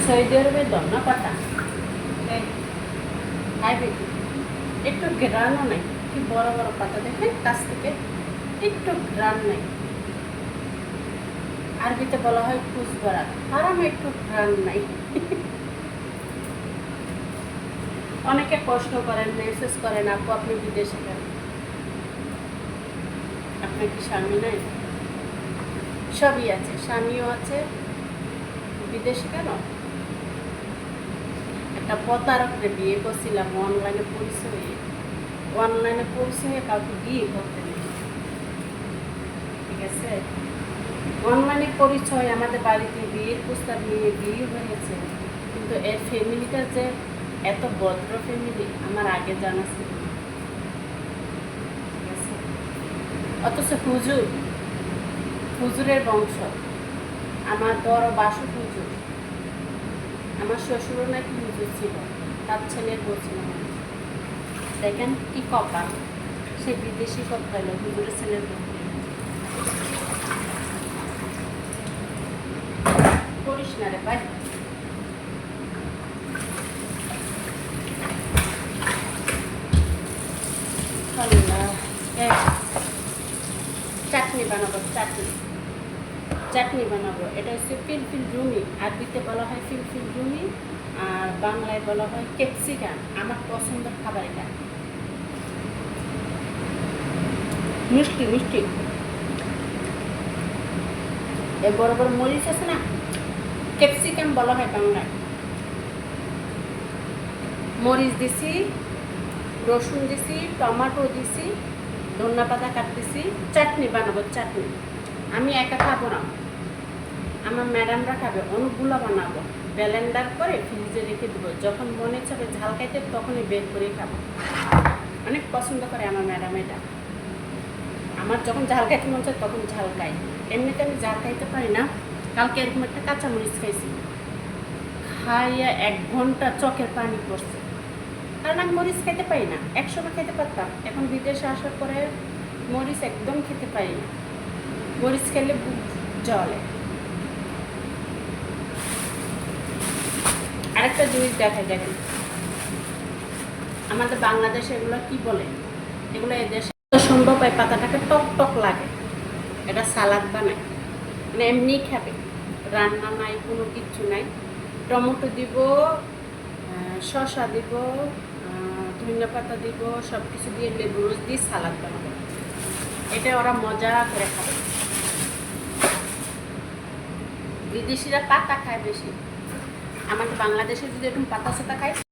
Saudi আরবে ধন্যা পাতা খাইবে একটু গ্রানও নাই, কি বড় বড় পাতা দেখে কাছ থেকে একটু গ্রান নাই। আরবিতে বলা হয় কুচবরা, আর আমি একটু গ্রান নাই। অনেকে প্রশ্ন করেন, মেসেজ করেন, আপু আপনি বিদেশে কেন, আপনার কি স্বামী নাই? সবই আছে, স্বামীও আছে, বিদেশে কেন? একটা প্রতারককে বিয়ে করছিলাম অনলাইনে পরিচয়ে কাউকে বিয়ে করতে নেই, ঠিক আছে? অনলাইনে পরিচয়, আমাদের বাড়িতে বিয়ের প্রস্তাব নিয়ে বিয়ে হয়েছে, কিন্তু এর ফ্যামিলিটা যে এত ভদ্র ফ্যামিলি আমার আগে জানা ছিল, ঠিক আছে? অথচ হুজুরের বংশ, আমার বড় বাসু হুজুর, আমার শ্বশুরও নাকি হুজুর ছিল, তার ছেলের বলছিল। দেখেন কি কপাল, সে বিদেশি কথা হলো হুজুরের ছেলের করিস না রে ভাই। চাটনি বানাবো, চাটনি বানাবো। এটা হচ্ছে ফিলফিল রুমি, আরবিতে বলা হয় ফিলফিল রুমি, আর বাংলায় বলা হয় ক্যাপসিকাম। আমার পছন্দের খাবার এটা, মিষ্টি মিষ্টি। এ বড় বড় মরিচ আছে না, ক্যাপসিকাম বলা হয় বাংলায়। মরিচ দিছি, রসুন দিছি, টমেটো দিছি, ধনিয়া পাতা কাটতেছি, চাটনি বানাবো। চাটনি আমি একা খাবো না, আমার ম্যাডামরা খাবে, অনেকগুলো বানাবো। ব্লেন্ডার করে ফ্রিজে রেখে দেবো, যখন মনে চাবে ঝাল খাইতে তখনই বের করে খাবো। অনেক পছন্দ করে আমার ম্যাডাম এটা। আমার যখন ঝাল খাইতে মন চায় তখন ঝাল খাই, এমনিতে আমি ঝাল খাইতে পারি না। কালকে এরকম একটা কাঁচা মরিচ খাইছি, খাইয়া 1 ঘন্টা চোখের পানি পড়ছে, কারণ আমি মরিচ খেতে পারি না। একসময় খেতে পারতাম, এখন বিদেশে আসার পরে মরিচ একদম খেতে পারি না। মরিচ খেলে বুক জ্বলে। আরেকটা জিনিস দেখায়, দেখেন আমাদের বাংলাদেশে এগুলো কি বলে, এগুলো এদেশে সম্ভব হয় পাতাটাকে টক টক লাগে, এটা সালাদ বানায়, মানে এমনি খাবে, রান্না নাই, কোনো কিচ্ছু নাই। টমেটো দিব, শসা দিব, ধনিয়া পাতা দিব, সব কিছু দিয়ে লেবু রস দিয়ে সালাদ বানাবো। এটা ওরা মজা করে খাবে। বিদেশিরা পাতা খায় বেশি, আমাদের বাংলাদেশে যদি এরকম পাতা সাতা খায়